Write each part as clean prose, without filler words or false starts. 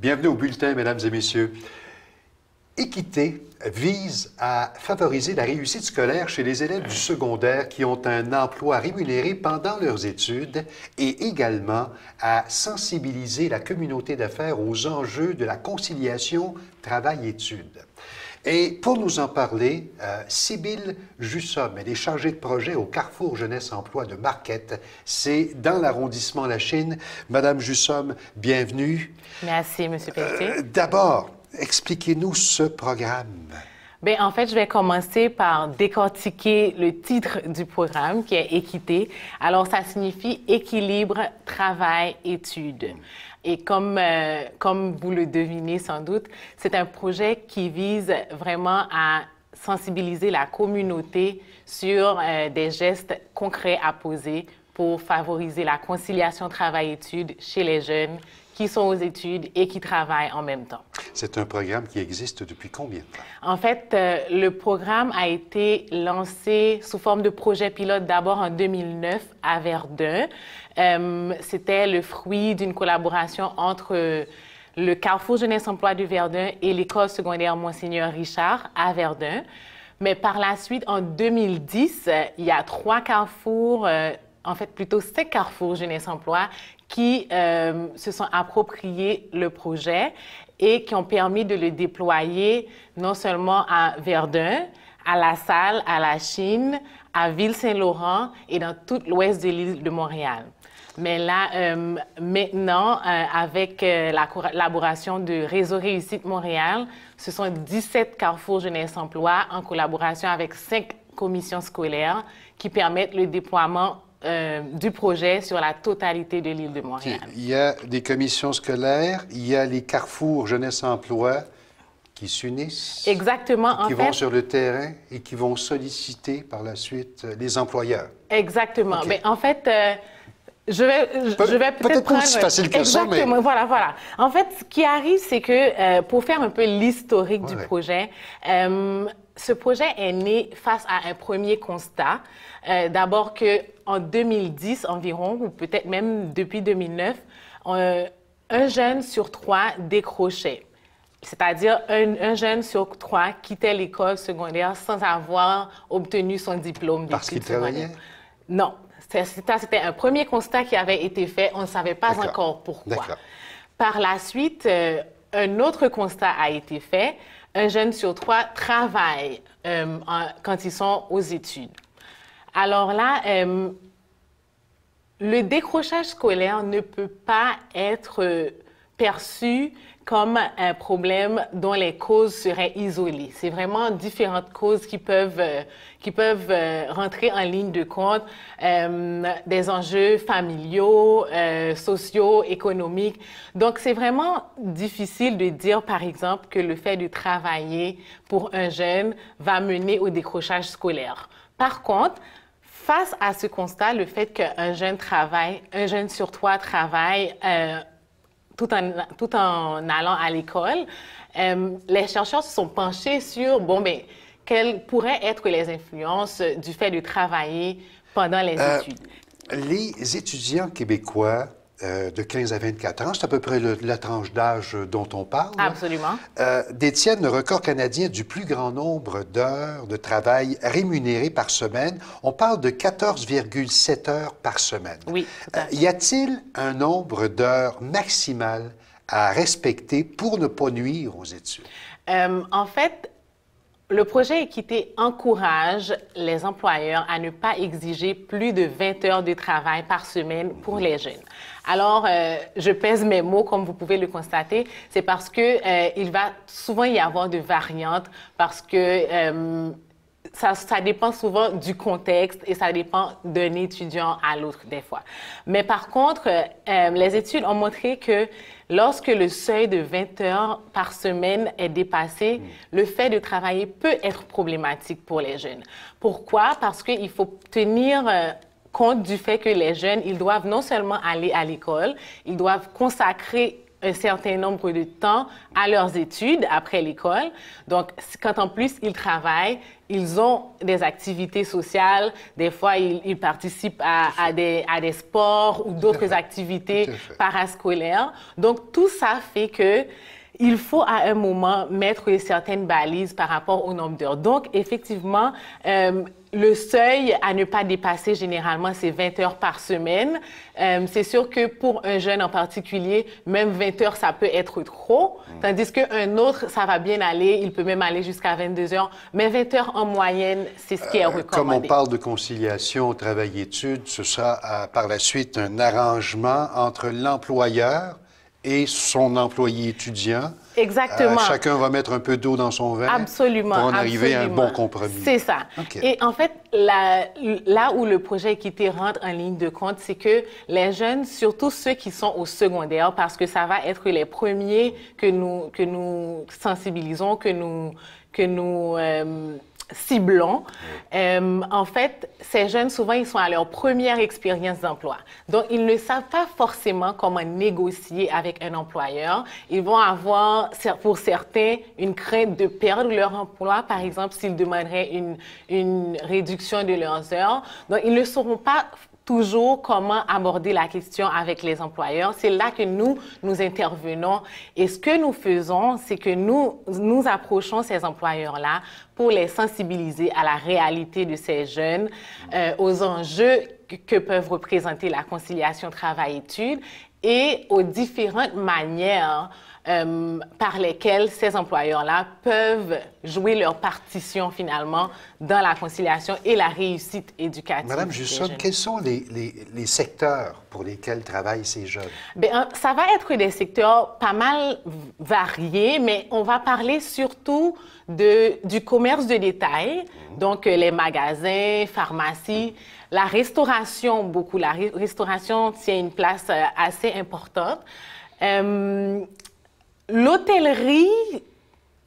Bienvenue au bulletin, mesdames et messieurs. Équité vise à favoriser la réussite scolaire chez les élèves du secondaire qui ont un emploi rémunéré pendant leurs études et également à sensibiliser la communauté d'affaires aux enjeux de la conciliation travail-études. Et pour nous en parler, Sybille Jussomme, elle est chargée de projet au Carrefour Jeunesse Emploi de Marquette. C'est dans l'arrondissement La Chine. Madame Jussomme, bienvenue. Merci, M. Pelletier. D'abord, expliquez-nous ce programme. Bien, en fait, je vais commencer par décortiquer le titre du programme, qui est Équité. Alors, ça signifie équilibre, travail, études. Et comme vous le devinez sans doute, c'est un projet qui vise vraiment à sensibiliser la communauté sur des gestes concrets à poser pour favoriser la conciliation travail-études chez les jeunes qui sont aux études et qui travaillent en même temps. C'est un programme qui existe depuis combien de temps? En fait, le programme a été lancé sous forme de projet pilote d'abord en 2009 à Verdun. C'était le fruit d'une collaboration entre le Carrefour Jeunesse Emploi de Verdun et l'École secondaire Monseigneur Richard à Verdun. Mais par la suite, en 2010, il y a 3 carrefours, en fait plutôt 5 carrefours Jeunesse Emploi qui se sont appropriés le projet et qui ont permis de le déployer non seulement à Verdun, à La Salle, à La Chine, à Ville-Saint-Laurent et dans tout l'ouest de l'île de Montréal. Mais là, maintenant, avec la collaboration de Réseau Réussite Montréal, ce sont 17 carrefours Jeunesse Emploi en collaboration avec 5 commissions scolaires qui permettent le déploiement du projet sur la totalité de l'île de Montréal. Il y a des commissions scolaires, il y a les carrefours Jeunesse Emploi qui s'unissent. Exactement. Qui vont sur le terrain et qui vont solliciter par la suite les employeurs. Exactement. Okay. Mais en fait, je vais peut-être prendre... pas aussi facile que ça, mais... Exactement, voilà. En fait, ce qui arrive, c'est que pour faire un peu l'historique du projet, ce projet est né face à un premier constat. D'abord qu'en 2010 environ, ou peut-être même depuis 2009, un jeune sur 3 décrochait. C'est-à-dire un jeune sur 3 quittait l'école secondaire sans avoir obtenu son diplôme d'études Parce qu'il travaillait? Non. C'était un premier constat qui avait été fait. On ne savait pas encore pourquoi. Par la suite, un autre constat a été fait. Un jeune sur 3 travaille quand ils sont aux études. Alors là, le décrochage scolaire ne peut pas être perçu comme un problème dont les causes seraient isolées. C'est vraiment différentes causes qui peuvent rentrer en ligne de compte, des enjeux familiaux, sociaux, économiques. Donc, c'est vraiment difficile de dire, par exemple, que le fait de travailler pour un jeune va mener au décrochage scolaire. Par contre, face à ce constat, le fait qu'un jeune travaille, un jeune sur 3 travaille, tout en allant à l'école, les chercheurs se sont penchés sur, quelles pourraient être les influences du fait de travailler pendant les études. Les étudiants québécois de 15 à 24 ans, c'est à peu près la tranche d'âge dont on parle. Absolument. Détiennent le record canadien du plus grand nombre d'heures de travail rémunérées par semaine. On parle de 14,7 heures par semaine. Oui. Y a-t-il un nombre d'heures maximal à respecter pour ne pas nuire aux études? En fait, le projet Équité encourage les employeurs à ne pas exiger plus de 20 heures de travail par semaine pour les jeunes. Alors, je pèse mes mots, comme vous pouvez le constater, c'est parce que il va souvent y avoir de variantes, parce que ça dépend souvent du contexte et ça dépend d'un étudiant à l'autre des fois. Mais par contre, les études ont montré que lorsque le seuil de 20 heures par semaine est dépassé, le fait de travailler peut être problématique pour les jeunes. Pourquoi? Parce qu'il faut tenir compte du fait que les jeunes, ils doivent non seulement aller à l'école, ils doivent consacrer un certain nombre de temps à leurs études après l'école. Donc, quand en plus ils travaillent, ils ont des activités sociales. Des fois, ils participent à des sports ou d'autres activités parascolaires. Donc, tout ça fait que il faut à un moment mettre certaines balises par rapport au nombre d'heures. Donc, effectivement, le seuil à ne pas dépasser, généralement, c'est 20 heures par semaine. C'est sûr que pour un jeune en particulier, même 20 heures, ça peut être trop. Tandis qu'un autre, ça va bien aller. Il peut même aller jusqu'à 22 heures. Mais 20 heures en moyenne, c'est ce qui est recommandé. Comme on parle de conciliation travail-études, ce sera par la suite un arrangement entre l'employeur et son employé étudiant. Exactement. Chacun va mettre un peu d'eau dans son vin absolument, pour en arriver à un bon compromis. C'est ça. Okay. Et en fait, là où le projet Équité rentre en ligne de compte, c'est que les jeunes, surtout ceux qui sont au secondaire, parce que ça va être les premiers que nous sensibilisons, que nous ciblons. En fait, ces jeunes, souvent, ils sont à leur première expérience d'emploi. Donc, ils ne savent pas forcément comment négocier avec un employeur. Ils vont avoir, pour certains, une crainte de perdre leur emploi, par exemple, s'ils demanderaient une réduction de leurs heures. Donc, ils ne sauront pas toujours comment aborder la question avec les employeurs. C'est là que nous intervenons. Et ce que nous faisons, c'est que nous approchons ces employeurs-là pour les sensibiliser à la réalité de ces jeunes, aux enjeux que peuvent représenter la conciliation travail-études et aux différentes manières par lesquelles ces employeurs-là peuvent jouer leur partition finalement dans la conciliation et la réussite éducative. Madame Jusson, quels sont les secteurs pour lesquels travaillent ces jeunes? Bien, ça va être des secteurs pas mal variés, mais on va parler surtout du commerce de détail, donc les magasins, pharmacies, la restauration, beaucoup. La restauration tient une place assez importante. L'hôtellerie,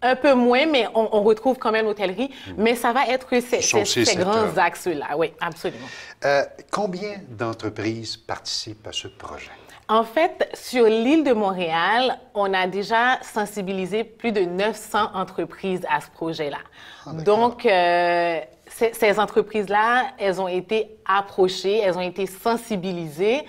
un peu moins, mais on retrouve quand même l'hôtellerie, mais ça va être ces grands axes-là. Oui, absolument. Combien d'entreprises participent à ce projet? En fait, sur l'île de Montréal, on a déjà sensibilisé plus de 900 entreprises à ce projet-là. Donc, ces entreprises-là, elles ont été approchées, elles ont été sensibilisées.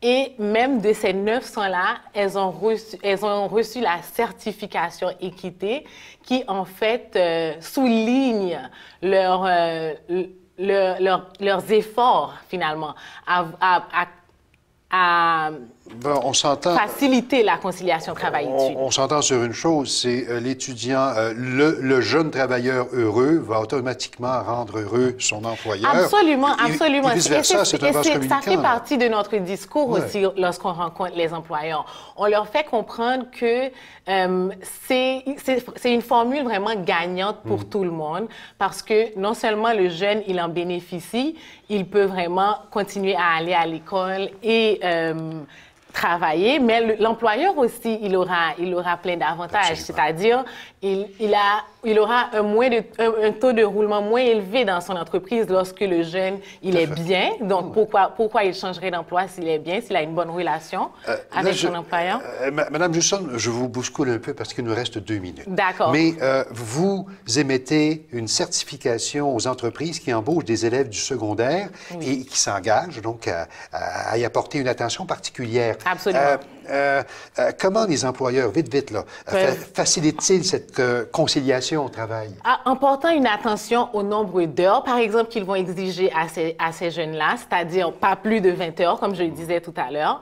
Et même de ces 900-là, elles ont reçu la certification équité qui, en fait, souligne leurs efforts, finalement, à faciliter la conciliation travail-études. On s'entend sur une chose, c'est l'étudiant, le jeune travailleur heureux va automatiquement rendre heureux son employeur. Absolument, absolument. Et vice-versa, c'est un vase communicant. Ça fait partie de notre discours aussi lorsqu'on rencontre les employeurs. On leur fait comprendre que c'est une formule vraiment gagnante pour tout le monde parce que non seulement le jeune, il en bénéficie, il peut vraiment continuer à aller à l'école et travailler, mais l'employeur aussi, il aura plein d'avantages. C'est-à-dire, il aura un taux de roulement moins élevé dans son entreprise lorsque le jeune, il est bien. Donc, pourquoi il changerait d'emploi s'il est bien, s'il a une bonne relation avec son employeur? Madame Jusson, je vous bouscule un peu parce qu'il nous reste 2 minutes. D'accord. Mais vous émettez une certification aux entreprises qui embauchent des élèves du secondaire et qui s'engagent donc à y apporter une attention particulière. Absolument. Comment les employeurs, vite, là, facilitent-ils cette conciliation au travail? En portant une attention au nombre d'heures, par exemple, qu'ils vont exiger à ces jeunes-là, c'est-à-dire pas plus de 20 heures, comme je le disais tout à l'heure,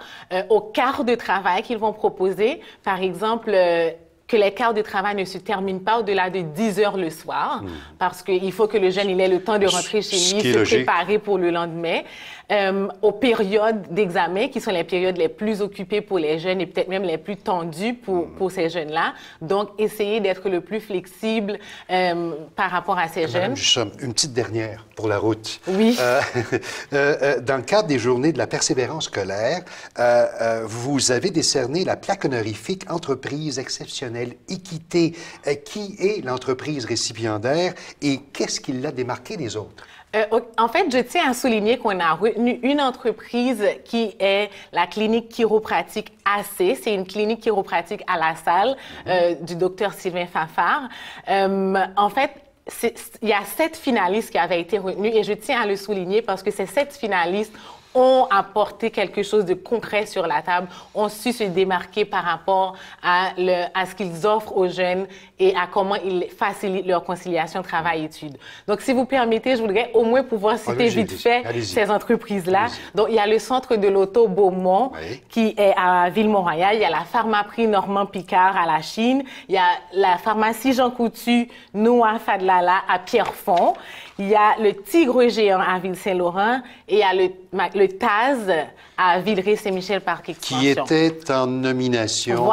au quart de travail qu'ils vont proposer, par exemple, que les quarts de travail ne se terminent pas au-delà de 10 heures le soir, parce qu'il faut que le jeune il ait le temps de rentrer chez lui, se préparer pour le lendemain. Aux périodes d'examen, qui sont les périodes les plus occupées pour les jeunes et peut-être même les plus tendues pour ces jeunes-là. Donc, essayer d'être le plus flexible par rapport à ces jeunes. Une petite dernière pour la route. Oui. Dans le cadre des journées de la persévérance scolaire, vous avez décerné la plaque honorifique Entreprise exceptionnelle équité. Qui est l'entreprise récipiendaire et qu'est-ce qui l'a démarqué des autres? En fait, je tiens à souligner qu'on a retenu une entreprise qui est la clinique chiropratique AC. C'est une clinique chiropratique à La Salle du docteur Sylvain Fafard. En fait, il y a 7 finalistes qui avaient été retenus et je tiens à le souligner parce que ces 7 finalistes ont apporté quelque chose de concret sur la table, ont su se démarquer par rapport à ce qu'ils offrent aux jeunes et à comment ils facilitent leur conciliation travail-études. Donc, si vous permettez, je voudrais au moins pouvoir citer vite fait ces entreprises-là. Donc, il y a le Centre de l'Auto Beaumont qui est à Ville-Mont-Royal. Il y a la Pharmaprix Normand Picard à la Chine. Il y a la pharmacie Jean Coutu Noah Fadlala à Pierrefonds. Il y a le Tigre Géant à Ville-Saint-Laurent et il y a le Taz à Villeray-Saint-Michel-Parc-Extension. Qui était en nomination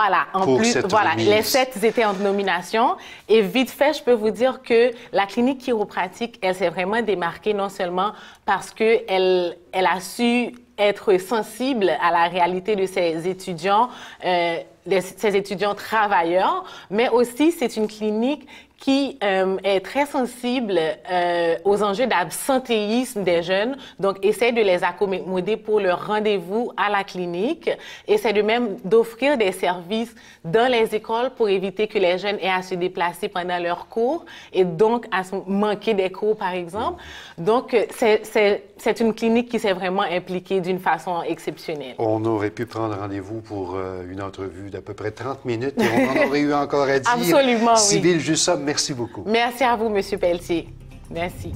cette remise. Les 7 étaient en nomination. Et vite fait, je peux vous dire que la clinique chiropratique, elle s'est vraiment démarquée non seulement parce qu'elle a su être sensible à la réalité de ses étudiants, ces étudiants travailleurs, mais aussi c'est une clinique qui est très sensible aux enjeux d'absentéisme des jeunes, donc essaie de les accommoder pour leur rendez-vous à la clinique, essaie de même d'offrir des services dans les écoles pour éviter que les jeunes aient à se déplacer pendant leurs cours et donc à manquer des cours, par exemple. Donc, c'est une clinique qui s'est vraiment impliquée d'une façon exceptionnelle. On aurait pu prendre rendez-vous pour une entrevue d'à peu près 30 minutes et on en aurait eu encore à dire. Absolument, oui. Sybille Jussomme, merci beaucoup. Merci à vous, M. Pelletier. Merci.